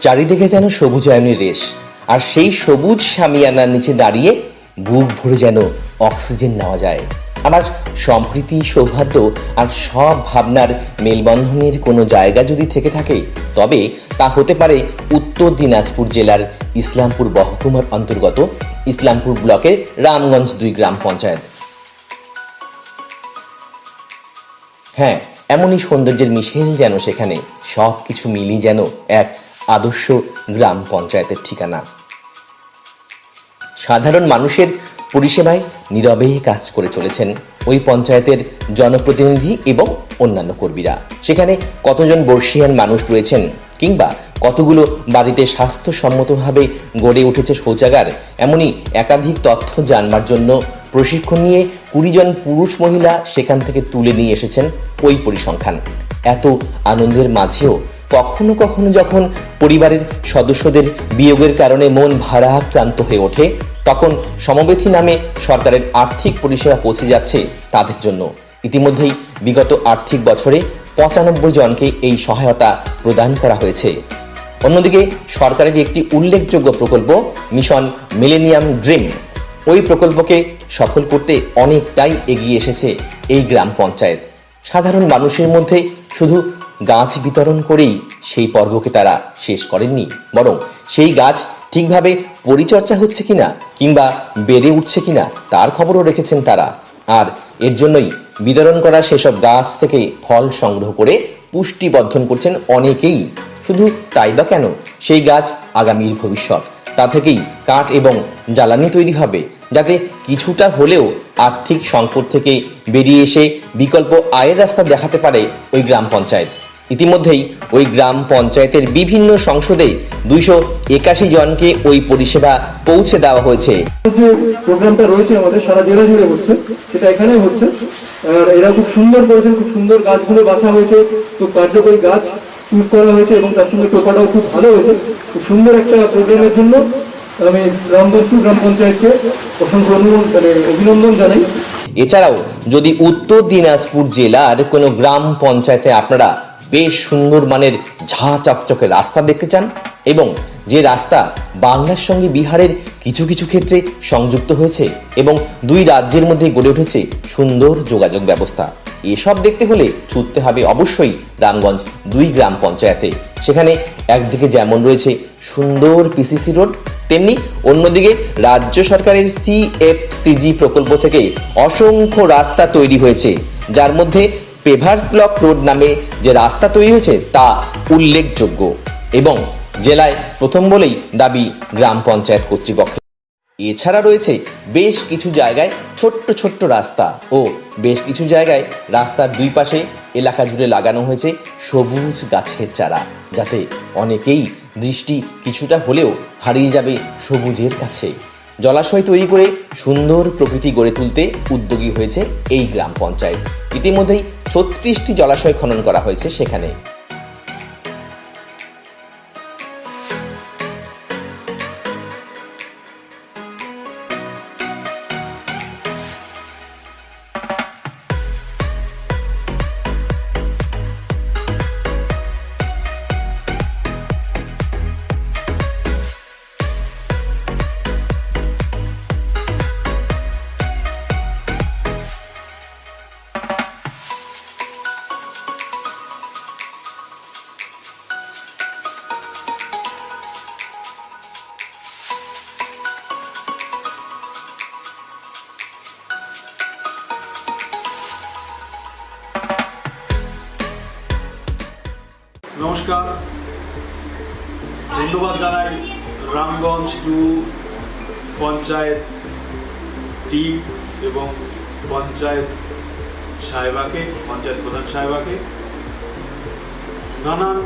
চারিদিকে যেন সবুজায়নের রেশ, আর সেই সবুজ শামিয়ানার নিচে দাঁড়িয়ে বুক ভরে যেন অক্সিজেন নেওয়া যায়। আমার সম্প্রীতি, সৌহার্দ্য আর সব ভাবনার মেলবন্ধনের কোনো জায়গা যদি থেকে থাকে, তবে তা হতে পারে উত্তর দিনাজপুর জেলার ইসলামপুর মহকুমার অন্তর্গত ইসলামপুর ব্লকের রামগঞ্জ 2 গ্রাম পঞ্চায়েত। হ্যাঁ, এমনই সৌন্দর্যের মিশেল যেন সেখানে, সব কিছু মিলি যেন এক আদর্শ গ্রাম পঞ্চায়েতের ঠিকানা। সাধারণ মানুষের পরিষেবায় নীরবে কাজ করে চলেছেন ওই পঞ্চায়েতের জনপ্রতিনিধি এবং অন্যান্য কর্মীরা। সেখানে কতজন বর্ষীয়ান মানুষ রয়েছেন, কিংবা কতগুলো বাড়িতে স্বাস্থ্যসম্মতভাবে গড়ে উঠেছে শৌচাগার, এমনই একাধিক তথ্য জানবার জন্য প্রশিক্ষণ নিয়ে 20 জন পুরুষ মহিলা সেখান থেকে তুলে নিয়ে এসেছেন ওই পরিসংখ্যান। এত আনন্দের মাঝেও কখনো কখনো যখন পরিবারের সদস্যদের বিয়োগের কারণে মন ভারাক্রান্ত হয়ে ওঠে, তখন সমবেথী নামে সরকারের আর্থিক পরিষেবা পৌঁছে যাচ্ছে তাদের জন্য। ইতিমধ্যেই বিগত আর্থিক বছরে 95 জনকে এই সহায়তা প্রদান করা হয়েছে। অন্যদিকে সরকারের একটি উল্লেখযোগ্য প্রকল্প মিশন মিলেনিয়াম ড্রিম, ওই প্রকল্পকে সফল করতে অনেকটাই এগিয়ে এসেছে এই গ্রাম পঞ্চায়েত। সাধারণ মানুষের মধ্যে শুধু গাছ বিতরণ করেই সেই পর্বকে তারা শেষ করেননি, বরং সেই গাছ ঠিকভাবে পরিচর্যা হচ্ছে কিনা কিংবা বেড়ে উঠছে কিনা তার খবরও রেখেছেন তারা। আর এর জন্যই বিতরণ করা সেসব গাছ থেকে ফল সংগ্রহ করে পুষ্টি বর্ধন করছেন অনেকেই। শুধু তাই বা কেন, সেই গাছ আগামীর ভবিষ্যৎ, তা থেকেই কাঠ এবং জ্বালানি তৈরি হবে, যাতে কিছুটা হলেও আর্থিক সংকট থেকে বেরিয়ে এসে বিকল্প আয়ের রাস্তা দেখাতে পারে ওই গ্রাম পঞ্চায়েত। ইতিমধ্যেই ওই গ্রাম পঞ্চায়েতের বিভিন্ন সংসদে 281 জনকে ওই পরিষেবা পৌঁছে দেওয়া হয়েছে। যে প্রোগ্রামটা রয়েছে আমাদের সারা জেলা জুড়ে হচ্ছে, সেটা এখানেই হচ্ছে। আর এরা খুব সুন্দর করেছেন, খুব সুন্দর গাছগুলো বাছা হয়েছে, খুব কার্যকরী গাছ চুজ করা হয়েছে এবং তার সঙ্গে টোপাটাও খুব ভালো হয়েছে। খুব সুন্দর একটা প্রোগ্রামের জন্য আমি রামগঞ্জ গ্রাম পঞ্চায়েতকে অসংখ্য অভিনন্দন জানাই। এছাড়াও যদি উত্তর দিনাজপুর জেলার কোনো গ্রাম পঞ্চায়েতে আপনারা বেশ সুন্দর মানের ঝাঁ চকচকে রাস্তা দেখতে চান, এবং যে রাস্তা বাংলার সঙ্গে বিহারের কিছু কিছু ক্ষেত্রে সংযুক্ত হয়েছে এবং 2 রাজ্যের মধ্যে গড়ে উঠেছে সুন্দর যোগাযোগ ব্যবস্থা, এসব দেখতে হলে ছুটতে হবে অবশ্যই রামগঞ্জ 2 গ্রাম পঞ্চায়েতে। সেখানে একদিকে যেমন রয়েছে সুন্দর পিসিসি রোড, তেমনি অন্যদিকে রাজ্য সরকারের CFCG প্রকল্প থেকে অসংখ্য রাস্তা তৈরি হয়েছে, যার মধ্যে পেভার্স ব্লক রোড নামে যে রাস্তা তৈরি হয়েছে তা উল্লেখযোগ্য এবং জেলায় প্রথম বলেই দাবি গ্রাম পঞ্চায়েত কর্তৃপক্ষ। এছাড়া রয়েছে বেশ কিছু জায়গায় ছোট্ট ছোট্ট রাস্তা ও বেশ কিছু জায়গায় রাস্তার 2 পাশে এলাকা জুড়ে লাগানো হয়েছে সবুজ গাছের চারা, যাতে অনেকেই দৃষ্টি কিছুটা হলেও হারিয়ে যাবে সবুজের কাছে। জলাশয় তৈরি করে সুন্দর প্রকৃতি গড়ে তুলতে উদ্যোগী হয়েছে এই গ্রাম পঞ্চায়েত। ইতিমধ্যেই 36টি জলাশয় খনন করা হয়েছে সেখানে। নমস্কার, ধন্যবাদ জানাই রামগঞ্জ 2 পঞ্চায়েত টিম এবং পঞ্চায়েত সাহেবাকে, পঞ্চায়েত প্রধান সাহেবাকে। নানান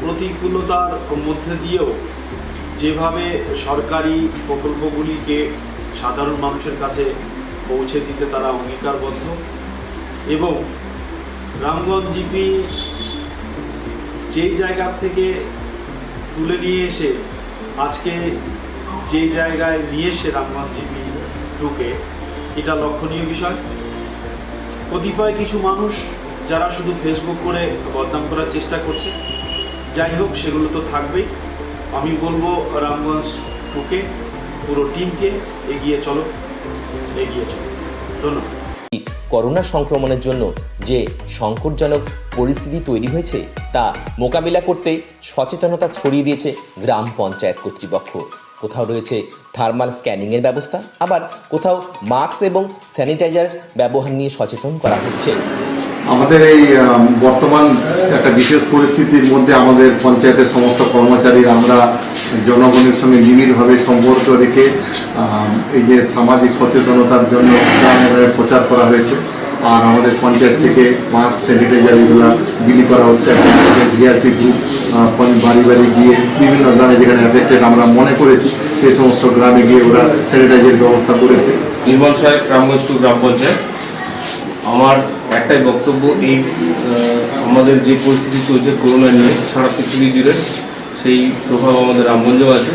প্রতিকূলতার মধ্যে দিয়েও যেভাবে সরকারি প্রকল্পগুলিকে সাধারণ মানুষের কাছে পৌঁছে দিতে তারা অঙ্গীকারবদ্ধ, এবং রামগঞ্জ জিপি যেই জায়গা থেকে তুলে নিয়ে এসে আজকে যে জায়গায় নিয়ে এসে রামগঞ্জ জিপি 2কে, এটা লক্ষণীয় বিষয়। কতিপয় কিছু মানুষ যারা শুধু ফেসবুক করে বদনাম করার চেষ্টা করছে, যাই হোক সেগুলো তো থাকবেই। আমি বলবো রামগঞ্জ টুকে পুরো টিমকে এগিয়ে চলো। ধন্যবাদ। করোনা সংক্রমণের জন্য যে সংকটজনক পরিস্থিতি তৈরি হয়েছে তা মোকাবিলা করতে সচেতনতা ছড়িয়ে দিয়েছে গ্রাম পঞ্চায়েত কর্তৃপক্ষ। কোথাও রয়েছে থার্মাল স্ক্যানিংয়ের ব্যবস্থা, আবার কোথাও মাস্ক এবং স্যানিটাইজার ব্যবহার নিয়ে সচেতন করা হচ্ছে। আমাদের এই বর্তমান একটা বিশেষ পরিস্থিতির মধ্যে আমাদের পঞ্চায়েতের সমস্ত কর্মচারী আমরা জনগণের সঙ্গে নিবিড়ভাবে সম্পর্ক রেখে এই যে সামাজিক সচেতনতার জন্য প্রচার করা হয়েছে। আর আমাদের পঞ্চায়েত থেকে মাস্ক স্যানিটাইজার এগুলো বিলি করা হচ্ছে। জিআরপি গ্রুপ বাড়ি বাড়ি গিয়ে বিভিন্ন গ্রামে যেখানে এফেক্টেড আমরা মনে করেছি সেই সমস্ত গ্রামে গিয়ে ওরা স্যানিটাইজার ব্যবস্থা করেছে। নির্মল সাহেব, রামগঞ্জ টু গ্রাম পঞ্চায়েত। আমার একটাই বক্তব্য, এই আমাদের যে পরিস্থিতি চলছে করোনা নিয়ে সারা পৃথিবী জুড়ে, সেই প্রভাব আমাদের রামগঞ্জেও আছে।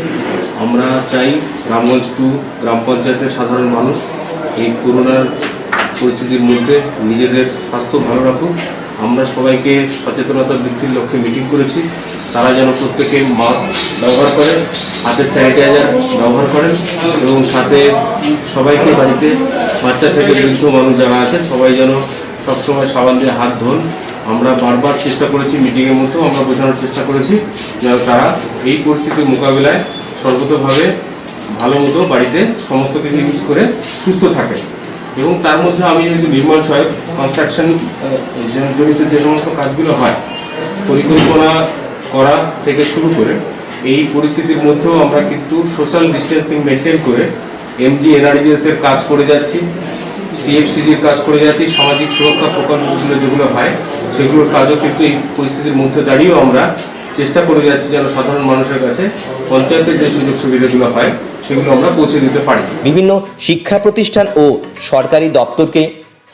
আমরা চাই রামগঞ্জ টু গ্রাম পঞ্চায়েতের সাধারণ মানুষ এই করোনার পরিস্থিতির মধ্যে নিজেদের স্বাস্থ্য ভালো রাখুক। আমরা সবাইকে সচেতনতা বৃদ্ধির লক্ষ্যে মিটিং করেছি। তারা যেন প্রত্যেকে মাস্ক ব্যবহার করেন, হাতে স্যানিটাইজার ব্যবহার করেন এবং সাথে সবাইকে বাড়িতে বাচ্চা থেকে বৃদ্ধ মানুষ যারা আছেন সবাই যেন সবসময় সাবান দিয়ে হাত ধোন। আমরা বারবার চেষ্টা করেছি, মিটিংয়ের মধ্যেও আমরা বোঝানোর চেষ্টা করেছি যেন তারা এই পরিস্থিতির মোকাবিলায় সর্বতভাবে ভালো মতো বাড়িতে সমস্ত কিছু ইউজ করে সুস্থ থাকে। এবং তার মধ্যে আমি যেহেতু নির্মাণ সহায়ক, কনস্ট্রাকশন জড়িত যে সমস্ত কাজগুলো হয়, পরিকল্পনা করা থেকে শুরু করে এই পরিস্থিতির মধ্যেও আমরা কিন্তু সোশ্যাল ডিস্টেন্সিং মেনটেন করে এমজি এনআরজিএস এর কাজ করে যাচ্ছি, সিএফসিজির কাজ করে যাচ্ছি, সামাজিক সুরক্ষা প্রকল্পগুলো যেগুলো হয় সেগুলোর কাজও কিন্তু এই পরিস্থিতির মধ্যে দাঁড়িয়েও আমরা চেষ্টা করে যাচ্ছি যেন সাধারণ মানুষের কাছে পঞ্চায়েতের যে সুযোগ সুবিধাগুলো হয় সেগুলো আমরা পৌঁছে দিতে পারি। বিভিন্ন শিক্ষা প্রতিষ্ঠান ও সরকারি দপ্তরকে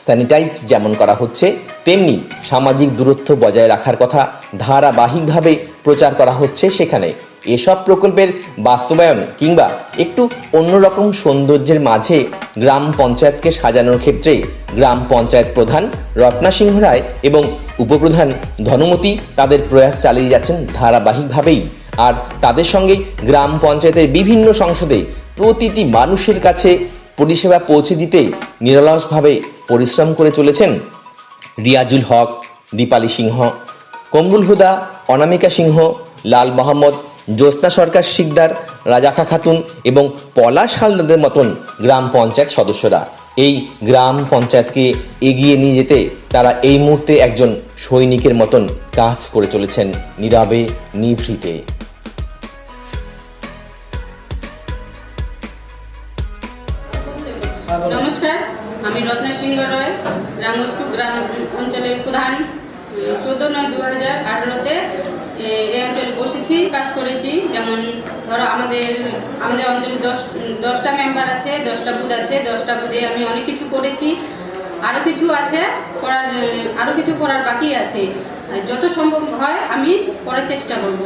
স্যানিটাইজড যেমন করা হচ্ছে, তেমনি সামাজিক দূরত্ব বজায় রাখার কথা ধারাবাহিকভাবে প্রচার করা হচ্ছে। সেখানে এসব প্রকল্পের বাস্তবায়ন কিংবা একটু অন্যরকম সৌন্দর্যের মাঝে গ্রাম পঞ্চায়েতকে সাজানোর ক্ষেত্রে গ্রাম পঞ্চায়েত প্রধান রত্না সিংহ রায় এবং উপপ্রধান ধনমতি তাদের প্রয়াস চালিয়ে যাচ্ছেন ধারাবাহিকভাবেই। আর তাদের সঙ্গে গ্রাম পঞ্চায়েতের বিভিন্ন সংসদে প্রতিটি মানুষের কাছে পরিষেবা পৌঁছে দিতে নিরলসভাবে পরিশ্রম করে চলেছেন রিয়াজুল হক, দীপালি সিংহ, কমরুল হুদা, অনামিকা সিংহ, লাল মোহাম্মদ, জ্যোৎস্না সরকার শিকদার, রাজাখা খাতুন এবং পলাশ হালদারদের মতন গ্রাম পঞ্চায়েত সদস্যরা। এই গ্রাম পঞ্চায়েতকে এগিয়ে নিয়ে যেতে তারা এই মুহূর্তে একজন সৈনিকের মতন কাজ করে চলেছেন নীরবে নিভৃতে। নমস্কার, আমি রত্না সিংহ রায়, রামগঞ্জ টু গ্রাম অঞ্চলের প্রধান। 14/9/2018-তে এই অঞ্চলে বসেছি, কাজ করেছি। যেমন ধরো আমাদের অঞ্চলে 10টা মেম্বার আছে, 10টা বুথ আছে। 10টা বুথে আমি অনেক কিছু করেছি, আরও কিছু আছে আরও কিছু করার বাকি আছে। যত সম্ভব হয় আমি করার চেষ্টা করব।